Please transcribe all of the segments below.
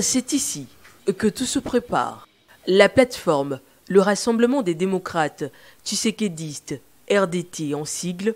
C'est ici que tout se prépare. La plateforme, le Rassemblement des démocrates tshisekedi RDT en sigle,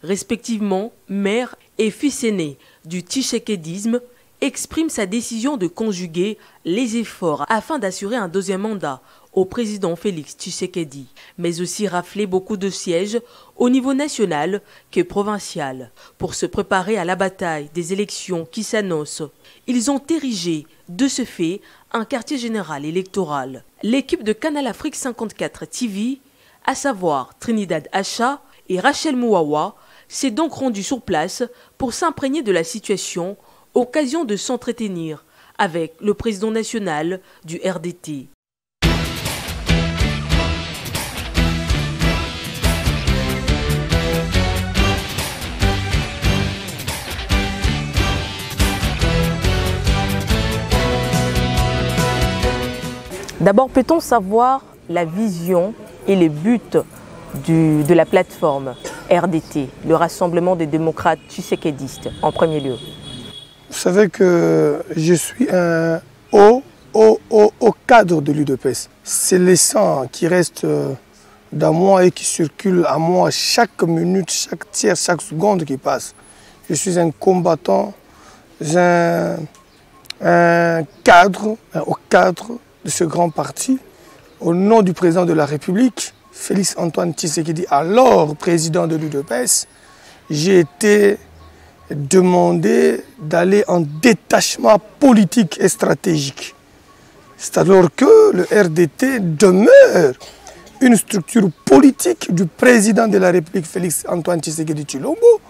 respectivement mère et fils aîné du tshisekédisme, exprime sa décision de conjuguer les efforts afin d'assurer un deuxième mandat au président Félix Tshisekedi, mais aussi rafler beaucoup de sièges au niveau national que provincial pour se préparer à la bataille des élections qui s'annoncent. Ils ont érigé, de ce fait, un quartier général électoral. L'équipe de Canal Afrique 54 TV, à savoir Trinidad Acha et Rachel Mouawa, s'est donc rendue sur place pour s'imprégner de la situation, occasion de s'entretenir avec le président national du RDT. D'abord, peut-on savoir la vision et les buts de la plateforme RDT, le Rassemblement des démocrates tshisékédistes, en premier lieu? Vous savez que je suis un haut cadre de l'UDPS. C'est le sang qui reste dans moi et qui circule à moi chaque minute, chaque tiers, chaque seconde qui passe. Je suis un combattant, un haut cadre de ce grand parti, au nom du président de la République, Félix Antoine Tshisekedi, alors président de l'UDPS, j'ai été demandé d'aller en détachement politique et stratégique. C'est alors que le RDT demeure une structure politique du président de la République, Félix Antoine Tshisekedi Tshilombo,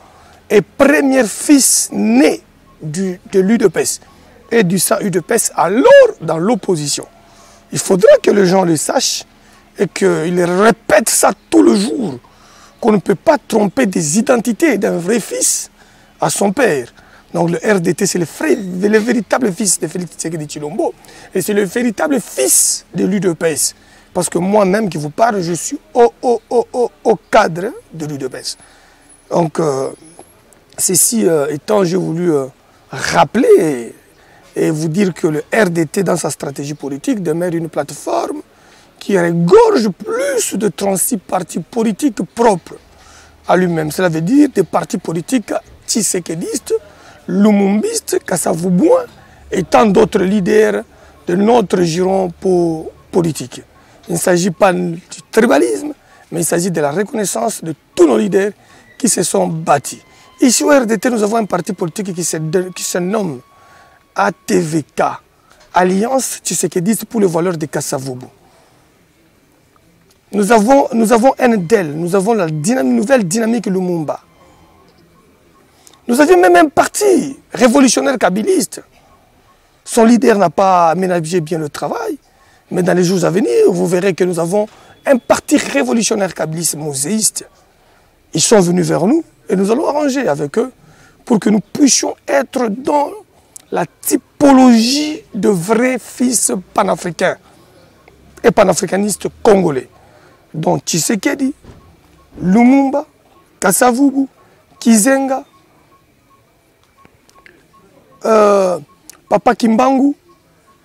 et premier fils né de l'UDPS et du sang UDPS, alors dans l'opposition. Il faudra que les gens le sachent et qu'ils répètent ça tout le jour, qu'on ne peut pas tromper des identités d'un vrai fils à son père. Donc le RDT, c'est le véritable fils de Félix Tshisekedi Tshilombo et c'est le véritable fils de l'UDPS. Parce que moi-même qui vous parle, je suis au cadre de l'UDPS. Donc, ceci étant, j'ai voulu rappeler et vous dire que le RDT, dans sa stratégie politique, demeure une plateforme qui regorge plus de 36 partis politiques propres à lui-même. Cela veut dire des partis politiques tshisékédistes, lumumbistes, kassavoubouins et tant d'autres leaders de notre giron politique. Il ne s'agit pas du tribalisme, mais il s'agit de la reconnaissance de tous nos leaders qui se sont bâtis. Ici au RDT, nous avons un parti politique qui se nomme ATVK, Alliance Tshisékédiste pour les valeurs de Kassavoubou. Nous avons NDL, nous avons la nouvelle dynamique Lumumba. Nous avions même un parti révolutionnaire kabyliste. Son leader n'a pas aménagé bien le travail, mais dans les jours à venir, vous verrez que nous avons un parti révolutionnaire kabyliste moséiste. Ils sont venus vers nous et nous allons arranger avec eux pour que nous puissions être dans la typologie de vrais fils panafricains et panafricanistes congolais, dont Tshisekedi, Lumumba, Kassavoubou, Kizenga, Papa Kimbangu,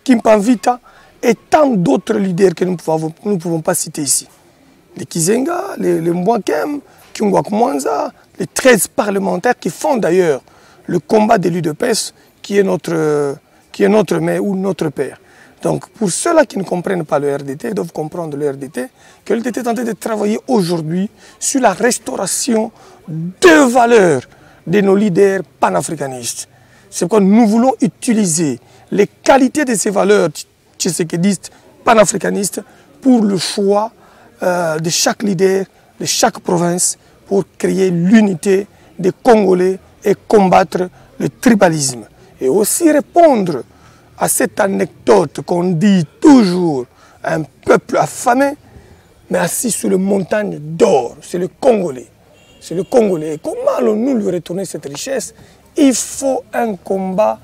Kimpanvita et tant d'autres leaders que nous ne pouvons pas citer ici. Les Kizenga, les Mbwakem, Kyungwak Mwanza, les 13 parlementaires qui font d'ailleurs le combat de l'UDPS qui est notre mère ou notre père. Donc pour ceux-là qui ne comprennent pas le RDT, ils doivent comprendre le RDT, que le RDT est en train de travailler aujourd'hui sur la restauration de valeurs de nos leaders panafricanistes. C'est pourquoi nous voulons utiliser les qualités de ces valeurs tshisékédistes, panafricanistes, pour le choix de chaque leader, de chaque province, pour créer l'unité des Congolais et combattre le tribalisme. Et aussi répondre à cette anecdote qu'on dit toujours, un peuple affamé, mais assis sur les montagnes d'or, c'est le Congolais. C'est le Congolais. Et comment allons-nous lui retourner cette richesse? Il faut un combat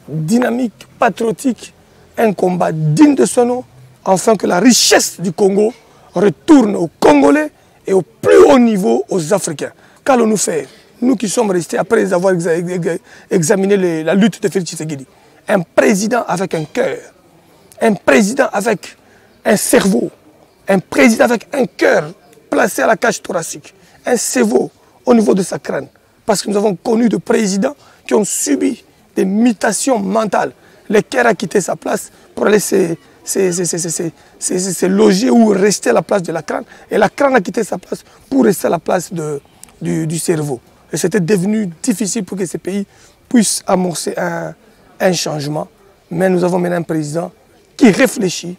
dynamique, patriotique, un combat digne de son nom, afin que la richesse du Congo retourne aux Congolais et au plus haut niveau aux Africains. Qu'allons-nous faire? Nous qui sommes restés après avoir examiné la lutte de Félix Tshisekedi. un président avec un cœur, un président avec un cerveau, un président avec un cœur placé à la cage thoracique, un cerveau au niveau de sa crâne. Parce que nous avons connu des présidents qui ont subi des mutations mentales. Le cœur a quitté sa place pour aller se loger ou rester à la place de la crâne. Et la crâne a quitté sa place pour rester à la place du cerveau. Et c'était devenu difficile pour que ces pays puissent amorcer un changement. Mais nous avons maintenant un président qui réfléchit,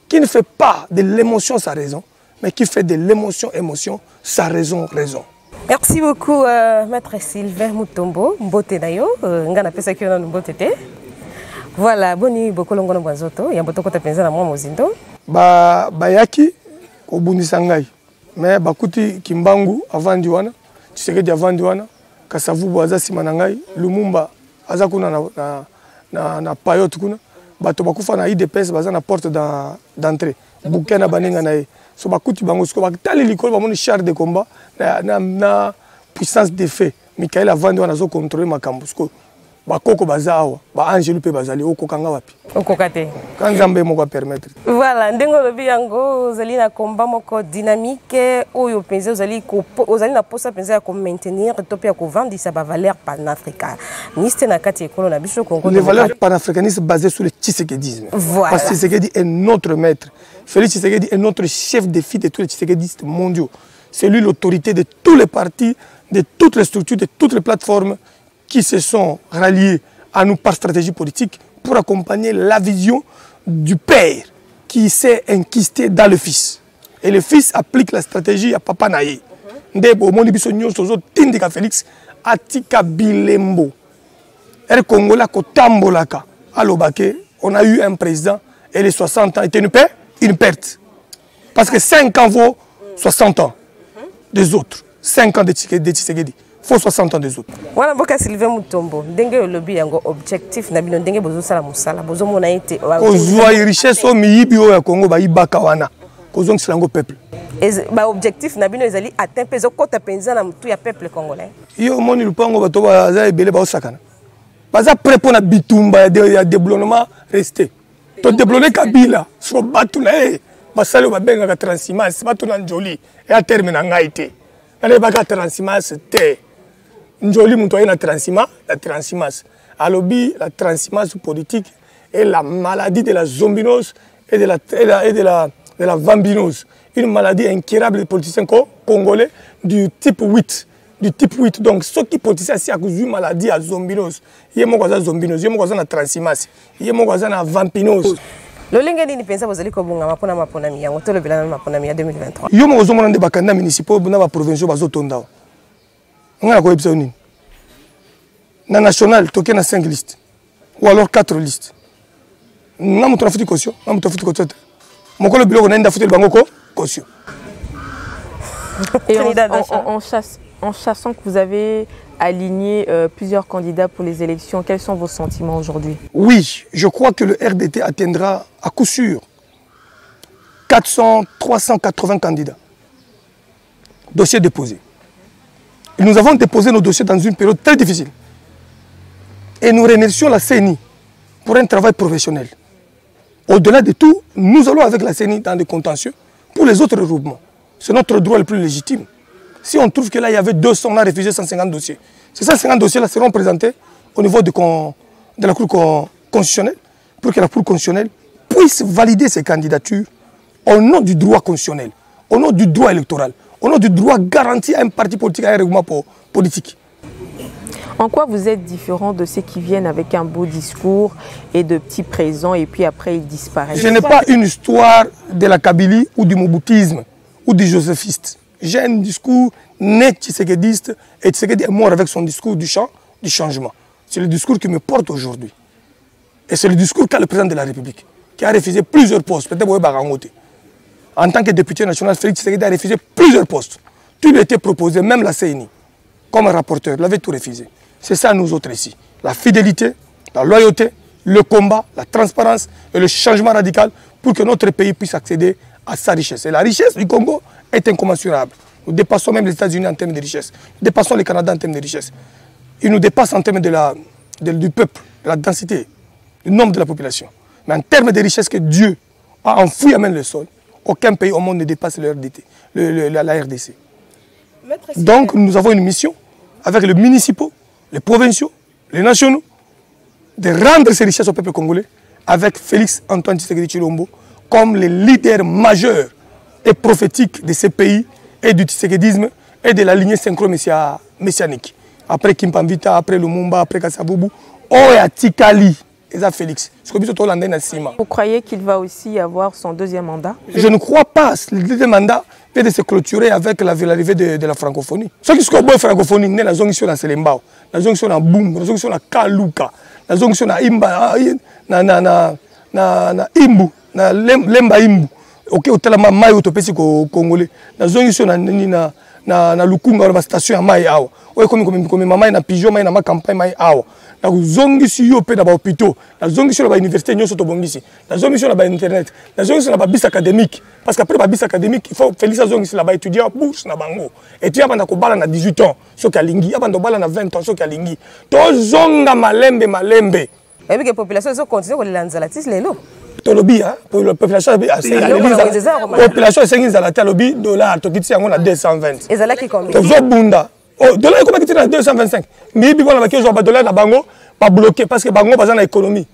qui ne fait pas de l'émotion sa raison, mais qui fait de l'émotion sa raison. Merci beaucoup, Maître Sylvain Mutombo, Mbote Nayo, Ngana Pesa Kiona Mbote. Voilà, boni bokolongono bwanzoto, yamboto kota penza na mwa mozindo. Bayaki, obundisa ngai. Mais bakuti Kimbangu avandi wana, Tshisekedi avandi wana, Kasavubu aza sima na ngai, Lumumba aza kuna na payote kuna, bato bakufa na IDPS baza na porte d'entrée. Bukena baninga na ye. So bakuti bango siko bakitali likolo bamoni char de combat na puissance de fait. Michael avandi wana zo contrôler makambo siko. Bakoko bazawa, ba angelu pe bazali okokanga wapi. Okokate. Kanzambe moko permettre. Voilà, ndengo lobi yango ozali na combat moko dynamique oyo penza ozali na posa penza ya ko maintenir topi ya ko vandisa ba valeur panafricaniste na kati ekolo na biso Congo. Les valeurs panafricanistes basées sur le tshisekedisme. Voilà. Parce que Tshisekedi est notre maître. Félix Tshisekedi est notre chef de file de tous les tshisekedistes mondiaux. C'est lui l'autorité de tous les partis, de toutes les structures, de toutes les plateformes qui se sont ralliés à nous par stratégie politique pour accompagner la vision du père qui s'est enquisté dans le fils. Et le fils applique la stratégie à Papa Naye. Ndebo monibiso nyonso zo tindika Félix atika bilembo. Er Congolais kotambolaka alobake, on a eu un président et les 60 ans étaient une perte. Parce que 5 ans vaut 60 ans des autres. 5 ans de Tshisekedi. Faut 60 ans des autres. Voilà, Boka Sylvain Mutombo, ndenge lobby yango objectif na bino ndenge bozo sala musala bozo mona ete kozwa richesse o miyibi o ya Congo ba ibaka wana kozong silango peuple. Ba objectif na bino ezali atteint peso kota penza na mutu ya peuple congolais. Yo moni lupango bato baza ebele ba osakana. Baza prêt pour na bitumba ya déblonnement resté. To déblonner Kabila so batu na basalo ba benga ka transhumance batu na njoli ya terme na ngaite. Ale baka transhumance te. Njoli mutoye na transhumance. Alobi, la transhumance politique est la maladie de la zombinose et de la vambinose. Une maladie incurable des politiciens congolais du type 8. Donc, ceux qui politiciens, c'est à cause d'une maladie à zombinose. Il y a mon zombinose, il y a mon transhumance, il y a mon vampinose. Lolinga ni pensa bozali ko bunga mapona maponami yango tolo bilana maponami ya 2023. Yo mo zomona nde bakanda municipaux na ba provinciaux bazotonda. On ko ebisa nini? Na national toke na 5 listes ou alors 4 listes. Na muto na futi caution, na muto futi caution. Mokolo biloko na nda futi bango ko caution. Et en chassant que vous avez aligné plusieurs candidats pour les élections, quels sont vos sentiments aujourd'hui? Oui, je crois que le RDT atteindra à coup sûr 380 candidats. Dossiers déposés. Et nous avons déposé nos dossiers dans une période très difficile. Et nous remercions la CENI pour un travail professionnel. Au-delà de tout, nous allons avec la CENI dans des contentieux pour les autres regroupements. C'est notre droit le plus légitime. Si on trouve que là, il y avait 200, on a refusé 150 dossiers. Ces 150 dossiers-là seront présentés au niveau de la Cour constitutionnelle pour que la Cour constitutionnelle puisse valider ces candidatures au nom du droit constitutionnel, au nom du droit électoral, au nom du droit garanti à un parti politique, à un règlement politique. En quoi vous êtes différent de ceux qui viennent avec un beau discours et de petits présents et puis après ils disparaissent? Je n'ai pas une histoire de la Kabylie ou du moboutisme ou du josephiste. J'ai un discours net tshisekediste et Tshisekedi est mort avec son discours du changement. C'est le discours qui me porte aujourd'hui. Et c'est le discours qu'a le président de la République, qui a refusé plusieurs postes. Peut-être en tant que député national, Félix Tshisekedi a refusé plusieurs postes. Tout lui était proposé, même la CENI, comme un rapporteur, l'avait tout refusé. C'est ça nous autres ici. La fidélité, la loyauté, le combat, la transparence et le changement radical pour que notre pays puisse accéder à sa richesse. Et la richesse du Congo est incommensurable. Nous dépassons même les États-Unis en termes de richesse. Nous dépassons le Canada en termes de richesse. Il nous dépasse en termes du peuple, de la densité le nombre de la population. Mais en termes de richesse que Dieu a enfoui à même le sol, aucun pays au monde ne dépasse le RDT, la RDC. Donc nous avons une mission avec les municipaux, les provinciaux, les nationaux, de rendre ces richesses au peuple congolais avec Félix Antoine Tshisekedi Tshilombo comme le leader majeur et prophétique de ces pays et du tshisekedisme et de la lignée synchro-messianique. Après Kimpamvita, après Lumumba, après Kassavubu, Oya Tikali, et ça Félix. Vous croyez qu'il va aussi avoir son deuxième mandat? Je ne crois pas. Le deuxième mandat vient de se clôturer avec l'arrivée de la francophonie. Ceux qui sont en francophonie, la zone ici dans Selembao, la zone ici dans Boum, la zone ici dans Kaluka, la zone ici dans Imba, na Imbu, na Lemba Imbu. Ok, au Telama Maï Otopesi Congolais. La zone ici na Lukunga, la station à Maï Awa. Oui, comme maman na pigeon, maï na ma campagne Maï Awa. La zone ici yo pe na ba hôpitaux, la zone ici na ba université nyoso to bongisi, la zone ici na ba internet, la zone ici na ba bis académique parce qu'après ba bis académique il faut Félix zone ici là ba étudier à bourse na bango. Et tu abanda ko bala na 18 ans, so ka lingi, abanda bala na 20 ans, so ka lingi. To zonga malembe. Et puis que population zo continue ko lanzalatis lelo. Tolobi pour la population population sengi zalata lobi dollar to kitsi yango na 220. Ezala ki combien? To zo bunda. Oh, dollar comment tu as 225? Mais il y a des dollars na bango pas bloqué parce que bango bazana économie.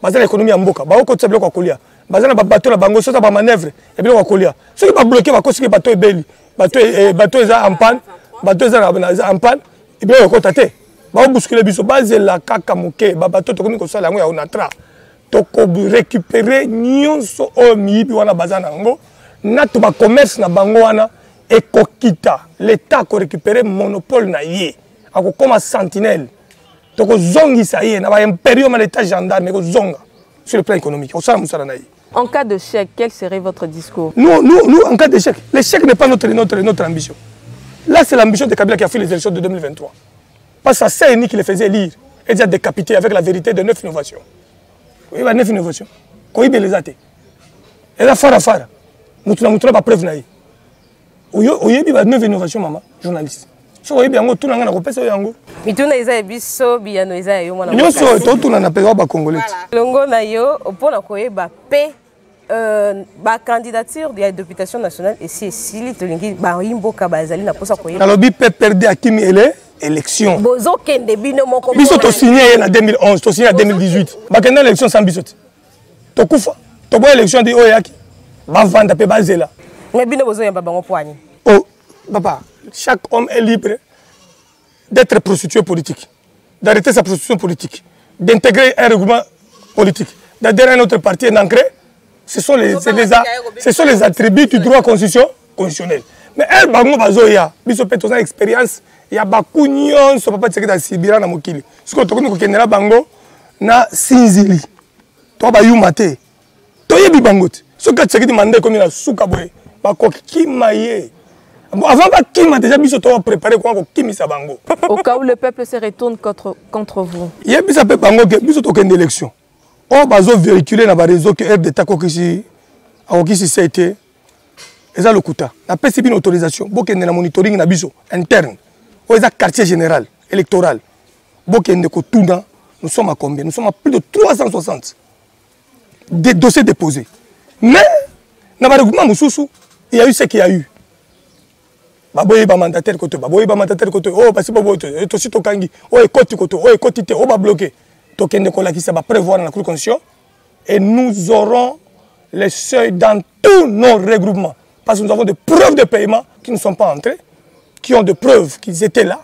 Bazana économie en mboka. Ba ko tseblo ko kolia. Bazana ba bateau la bango ça ba manœuvre et bien ko kolia. Ceux qui ba bloqué ba ko ce bateau est beli. Bateau est en panne, bateau est en panne et bien ko taté. Ba bousculer biso base la kaka moke ba bateau to komi ko sala ngo ya onatra. To ko récupérer nyonso o mi bi wana bazana ngo na to ba commerce na bango wana. Et Kokita, l'État a récupéré le monopole na yé, comme sentinelle. Donc zongi ça y est, na ba impérium l'État gendarme, mais zonga sur le plan économique. En cas d'échec, quel serait votre discours? Nous, en cas d'échec, l'échec n'est pas notre ambition. Là, c'est l'ambition de Kabila qui a fait les élections de 2023. Parce que c'est CENI qui les faisait lire et déjà décapité avec la vérité de 9 innovations. Oui, 9 innovations. Quand il les a été. Et là, fara. Nous n'avons pas preuve naïe. Oyebi ba 9 innovations maman journaliste. So oyebi yango tuna ngana ko pesa yango. Mituna eza biso biyano eza yo mwana. Nyoso to tuna na pesa ba congolais. Longo na yo opona koyeba pe ba candidature de la députation nationale et si sili to lingi ba imboka bazali na posa koyeba. Nalobi pe perdre akimi ele élection. Bozo kende bino moko. Biso to signé en 2011, to signé en 2018. Ba kende élection sans biso. To kufa. To bo élection de oyaki. Ba vanda pe bazela. Mais bino bozo yamba bango poani. Oh, papa, chaque homme est libre d'être prostitué politique, d'arrêter sa prostitution politique, d'intégrer un regroupement politique, d'adhérer à notre parti et d'ancrer. Ce sont les attributs du droit constitutionnel. Mais elle, bango bazoya, biso pe tozana expérience, il y a beaucoup nyon so papa tseke da sibira na mokili. Ce que tokoni ko kendela bango na sinzili. To ba yumate. To yebi bangote. Ce que tseke di mande comme na suka boye. Avant de déjà mis préparé au cas où le peuple se retourne contre vous. Il y a des élections. On va véhiculer dans les réseaux que RDTA qui s'est été. Et ça le coûta. La PCB une autorisation. Beaucoup de monitoring interne. Ou les quartier général électoral. Beaucoup de nous sommes à combien? Nous sommes à plus de 360 des dossiers déposés. Mais dans le regroupement Moussoussou, il y a eu ce qu'il y a eu. Baboye ba mandataire côté, oh parce que to sito kangi, oh ekoti côté, oh ekoti te, oh ba bloqué. To kende ko la qui ça va prévoir dans la cour constitution et nous aurons les seuils dans tous nos regroupements parce que nous avons des preuves de paiement qui ne sont pas entrées, qui ont des preuves qu'ils étaient là,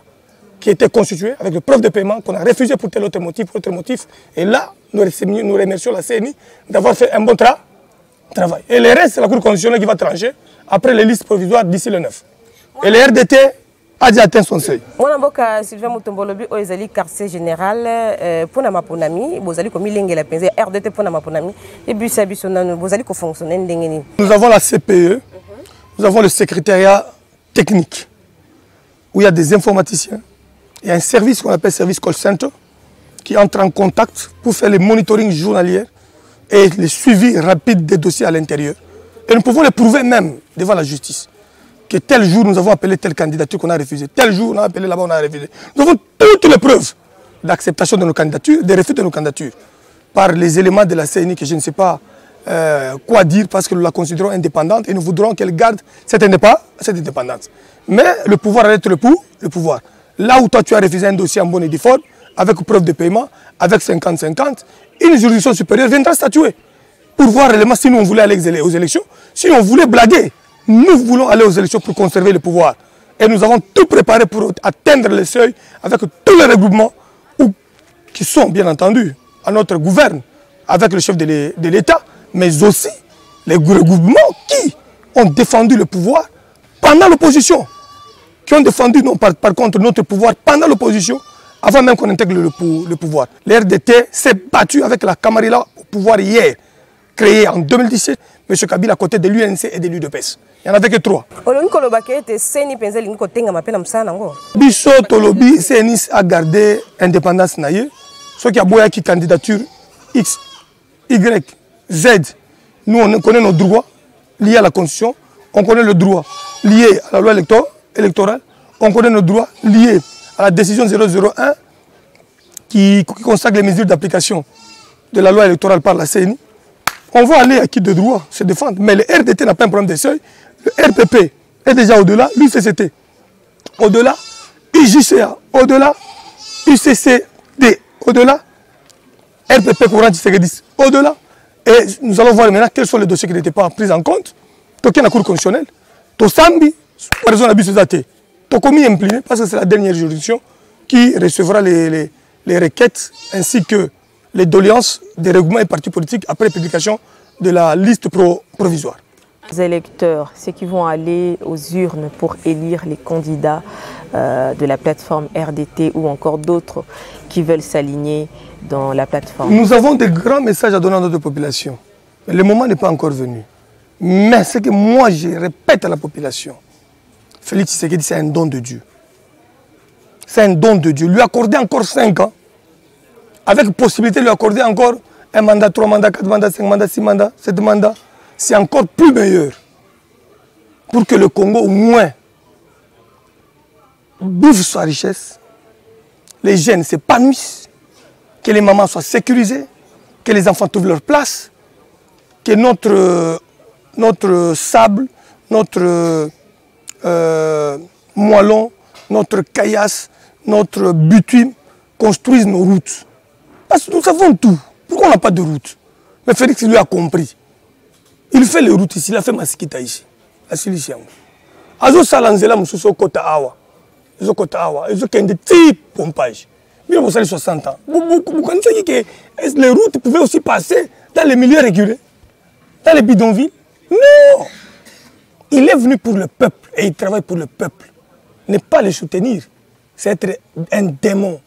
qui étaient constituées avec des preuves de paiement qu'on a refusé pour tel autre motif, et là nous remercions la CENI d'avoir fait un bon travail. Et le reste c'est la cour constitutionnelle qui va trancher après les listes provisoires d'ici le 9. Et le RDT a déjà atteint son seuil. Moi, je suis Sylvain Mutombolobi, au quartier général, pour ma ponami, vous allez comme il la pensée, RDT pour ma ponami, et puis vous allez fonctionner. Nous avons la CPE, nous avons le secrétariat technique, où il y a des informaticiens, il y a un service qu'on appelle service call center, qui entre en contact pour faire le monitoring journalier et le suivi rapide des dossiers à l'intérieur. Et nous pouvons le prouver même devant la justice. Que tel jour nous avons appelé telle candidature qu'on a refusée, tel jour on a appelé là-bas on a refusé. Nous avons toutes les preuves d'acceptation de nos candidatures, des refus de nos candidatures. par les éléments de la CENI que je ne sais pas quoi dire parce que nous la considérons indépendante et nous voudrons qu'elle garde cette indépendance. Mais le pouvoir va être le pouvoir. Là où toi tu as refusé un dossier en bonne et due forme, avec preuve de paiement, avec 50-50, une juridiction supérieure viendra statuer pour voir réellement si nous on voulait aller aux élections, si on voulait blaguer. Nous voulons aller aux élections pour conserver le pouvoir. Et nous avons tout préparé pour atteindre le seuil avec tous les regroupements qui sont bien entendu à notre gouverne, avec le chef de l'État, mais aussi les regroupements qui ont défendu le pouvoir pendant l'opposition, qui ont défendu par contre notre pouvoir pendant l'opposition, avant même qu'on intègre le pouvoir. Le RDT s'est battu avec la Camarilla au pouvoir hier, créé en 2017, M. Kabila à côté de l'UNC et de l'UDPS. Il n'y en avait que 3. Bisso Tolobi, CNIS a gardé l'indépendance. Ceux qui ont qui candidature X, Y, Z, nous on connaît nos droits liés à la Constitution, on connaît le droit lié à la loi électorale, on connaît nos droits liés à la décision 001 qui consacre les mesures d'application de la loi électorale par la CENI. On va aller à qui de droit se défendre. Mais le RDT n'a pas un problème de seuil. Le RPP est déjà au-delà, l'UCCT au-delà, UJCA au-delà, UCCD au-delà, RPP courant Tshisekedi au-delà. Et nous allons voir maintenant quels sont les dossiers qui n'étaient pas pris en compte. Toqué la Cour constitutionnelle, Tosambi, par raison d'abus de date, Tokomi impliqué, parce que c'est la dernière juridiction qui recevra les requêtes ainsi que les doléances des regroupements et partis politiques après publication de la liste provisoire. Les électeurs, ceux qui vont aller aux urnes pour élire les candidats de la plateforme RDT ou encore d'autres qui veulent s'aligner dans la plateforme. Nous avons de grands messages à donner à notre population. Mais le moment n'est pas encore venu. Mais ce que moi je répète à la population, Félix Tshisekedi, c'est un don de Dieu. C'est un don de Dieu. Lui accorder encore 5 ans, avec possibilité de lui accorder encore un mandat, 3 mandats, 4 mandats, 5 mandats, 6 mandats, 7 mandats, c'est encore plus meilleur pour que le Congo au moins bouffe sa richesse, les jeunes s'épanouissent, que les mamans soient sécurisées, que les enfants trouvent leur place, que notre sable, notre moellon, notre caillasse, notre bitume construisent nos routes. Parce que nous savons tout. Pourquoi on n'a pas de route? Mais Félix lui a compris. Il fait les routes ici, il a fait Masikita ici. La Siliciango. Azo Salanzela Moussou Kota Awa. Azo Kota Awa. Azo Kende Tip Pompage. Bien vous savez 60 ans. Vous connaissez que les routes pouvaient aussi passer dans les milieux régulés, dans les bidonvilles? Non! Il est venu pour le peuple et il travaille pour le peuple. Ne pas les soutenir, c'est être un démon.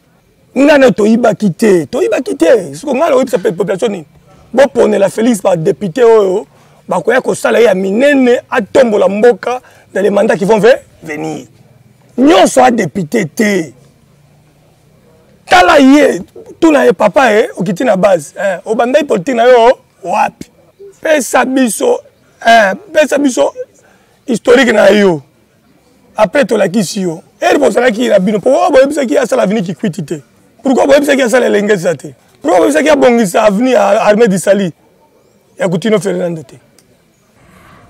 Ngana toyiba quitté. Ce qu'on a la population ni. Bon pour la Félix par député bakoya ko sala ya minene atombo la mboka dans les mandats qui vont venir. Nyon soit député té. Tala yé tout na papa okiti na base o bandai politique na yo wapi. Pesa biso historique na yo. Après to la kisio. Et pour ça qui la bino pourquoi boye bisa ki asala vini ki quitté. Pourquoi boye bisa ki asala lengesa té. Pourquoi boye bisa ki bongisa avenir armée du Sali. Ya Coutinho Fernando té.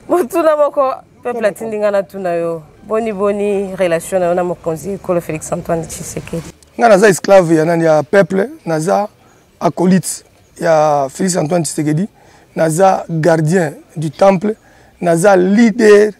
Motuna moko peuple atindingana tuna yo. Boni relation na mokonzi ko Félix Antoine Tshisekedi. Ngana za esclave ya nani ya peuple, naza acolyte ya Félix Antoine Tshisekedi, naza gardien du temple, naza leader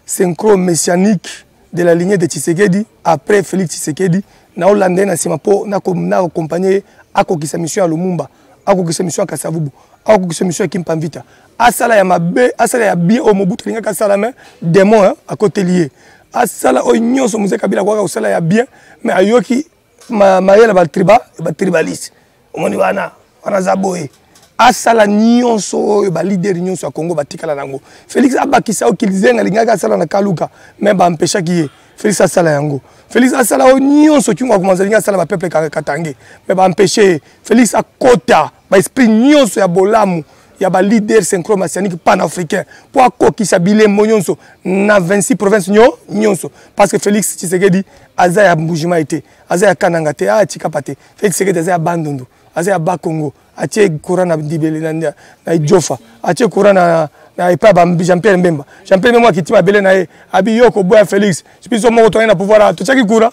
synchro messianique de la lignée de Tshisekedi après Félix Tshisekedi. Na Hollande na simapo na accompagner akokisa mission à Lumumba, akokisa mission à Kasavubu, akokisa mission à Kimpamvita. Asala ya mabe, asala ya bien au Mobutu linga kasala mais démon à côté lié. Asala o nyonso Mzee Kabila kwa usala ya bien mais ayoki mayela ba tribaliste. Omoni wana zaboye. Asala nyonso ba leader nyonso ya Congo batikala nango. Félix abakisa o kilizenga linga kasala na Kaluka mais ba empêcha kiye. Félix asala yango. Félix asala o nyonso ki ngwa kumanza linga asala ba peuple katange mais ba empêcher. Félix akota ba esprit nyonso ya bolamu. Il y a des leaders synchro-messianiques pan-africains pour akokisa bilembo nyonso na 26 provinces nyonso parce que Félix Tshisekedi azaya Mbujima été azaya Kananga te a Tshikapate Félix Tshisekedi azaya Bandundu azaya Bakongo atie courant na dibele na Diofa atie courant na epa Jean-Pierre Mbemba Jean-Pierre Mbemba qui tima belé na abi yoko boya Félix je pense mo to na pouvoir to tchaki courant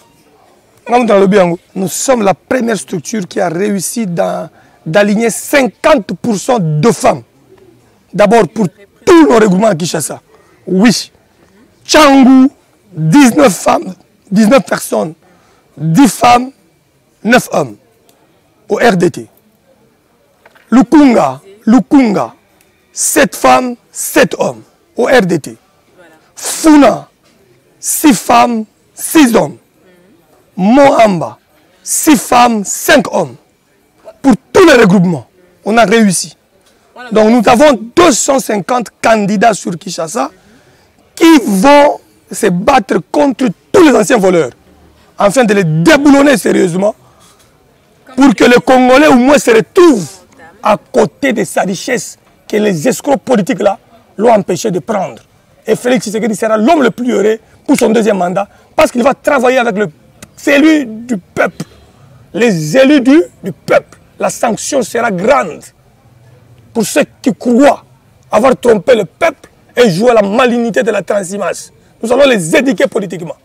nous sommes la première structure qui a réussi d'aligner 50% de femmes. D'abord pour tous nos regroupements à Kinshasa. Oui. Tchangou, 19 femmes, 19 personnes, 10 femmes, 9 hommes au RDT. Lukunga, 7 femmes, 7 hommes au RDT. Funa, 6 femmes, 6 hommes. Mohamba, 6 femmes, 5 hommes. Pour tous les regroupements, on a réussi. Donc nous avons 250 candidats sur Kinshasa qui vont se battre contre tous les anciens voleurs, afin de les déboulonner sérieusement, pour que le Congolais au moins se retrouve à côté de sa richesse que les escrocs politiques là l'ont empêché de prendre. Et Félix Tshisekedi sera l'homme le plus heureux pour son deuxième mandat, parce qu'il va travailler avec c'est lui du peuple, les élus du peuple. La sanction sera grande pour ceux qui croient avoir trompé le peuple et joué à la malignité de la transhumance. Nous allons les éduquer politiquement.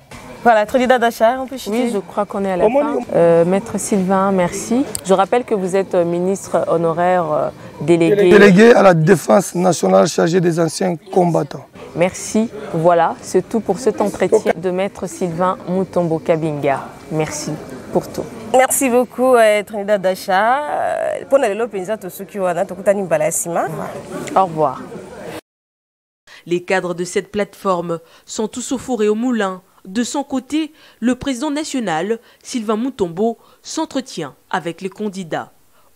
Voilà, Trinidad Dacha, on peut chuter. Oui, je crois qu'on est à la fin. Maître Sylvain, merci. Je rappelle que vous êtes ministre honoraire délégué à la défense nationale chargé des anciens combattants. Merci. Voilà, c'est tout pour cet entretien de Maître Sylvain Mutombo Kabinga. Merci pour tout. Merci beaucoup, Trinidad Dacha. Au revoir. Les cadres de cette plateforme sont tous au four et au moulin. De son côté, le président national, Sylvain Mutombo, s'entretient avec les candidats.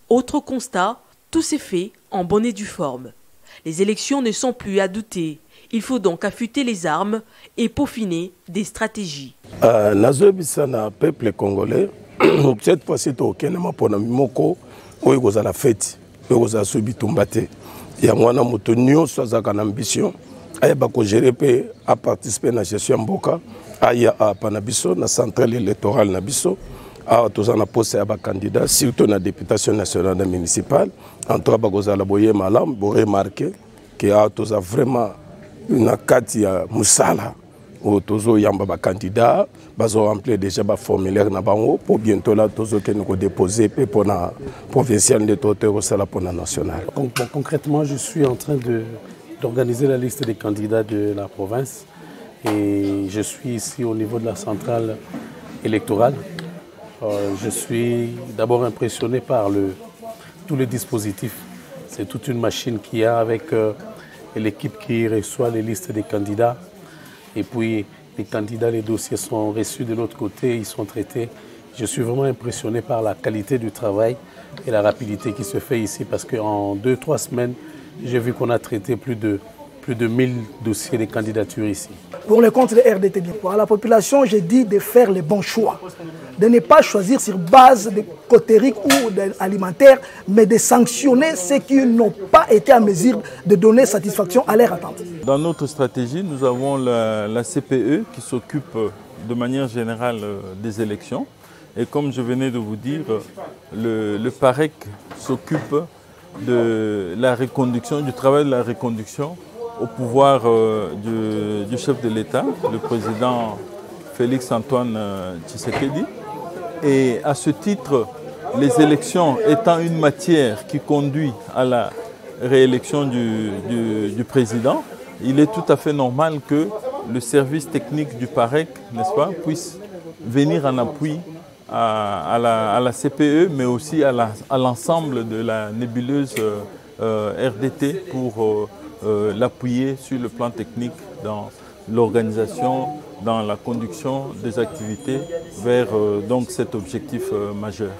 Autre constat, tout s'est fait en bonne et due forme. Les élections ne sont plus à douter. Il faut donc affûter les armes et peaufiner des stratégies. Nazobisana peuple congolais, cette fois-ci, Kenema Ponamimoko, où il y a la fête, où il y a Subitumbate. Il y a un motonio, soit une ambition, à participer à la gestion Mboka, à Panabiso, la centrale électorale Nabiso, à Tozana posé à candidat, surtout la députation nationale et municipale. En trois bagoza la boye malam, vous remarquez qu'il y a vraiment une katia musala où tozo yamba ba candidat, bazo remplir déjà ba formulaire na bango pour bientôt là tozo que nous déposer pour la provinciale de Toté au sala pour la nationale. Concrètement, je suis en train d'organiser la liste des candidats de la province et je suis ici au niveau de la centrale électorale. Je suis d'abord impressionné par tous les dispositifs. C'est toute une machine qu'il y a avec l'équipe qui reçoit les listes des candidats. Et puis les candidats, les dossiers sont reçus de l'autre côté, ils sont traités. Je suis vraiment impressionné par la qualité du travail et la rapidité qui se fait ici parce qu'en 2-3 semaines, j'ai vu qu'on a traité plus de 1000 dossiers de candidature ici. Pour le compte de RDT, pour la population, j'ai dit de faire les bons choix. De ne pas choisir sur base de cotériques ou alimentaires, mais de sanctionner ceux qui n'ont pas été en mesure de donner satisfaction à leurs attentes. Dans notre stratégie, nous avons la CPE qui s'occupe de manière générale des élections. Et comme je venais de vous dire, le PAREC s'occupe de la reconduction, du travail de la reconduction au pouvoir du chef de l'État, le président Félix Antoine Tshisekedi. Et à ce titre, les élections étant une matière qui conduit à la réélection du président, il est tout à fait normal que le service technique du PAREC, n'est-ce pas, puisse venir en appui à la CPE, mais aussi à l'ensemble de la nébuleuse RDT pour l'appuyer sur le plan technique dans l'organisation, dans la conduction des activités vers donc cet objectif majeur.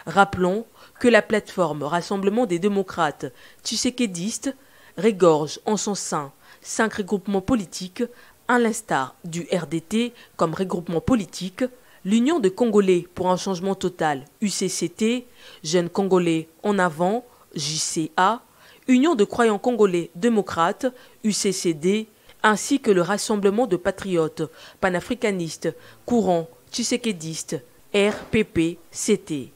Rappelons que la plateforme Rassemblement des démocrates tshisekédistes regorge en son sein 5 regroupements politiques, à l'instar du RDT comme regroupement politique, l'Union de Congolais pour un changement total, UCCT, Jeunes Congolais en avant, JCA, Union de croyants congolais démocrates, UCCD, ainsi que le Rassemblement de patriotes panafricanistes courant tshisekédistes, RPPCT.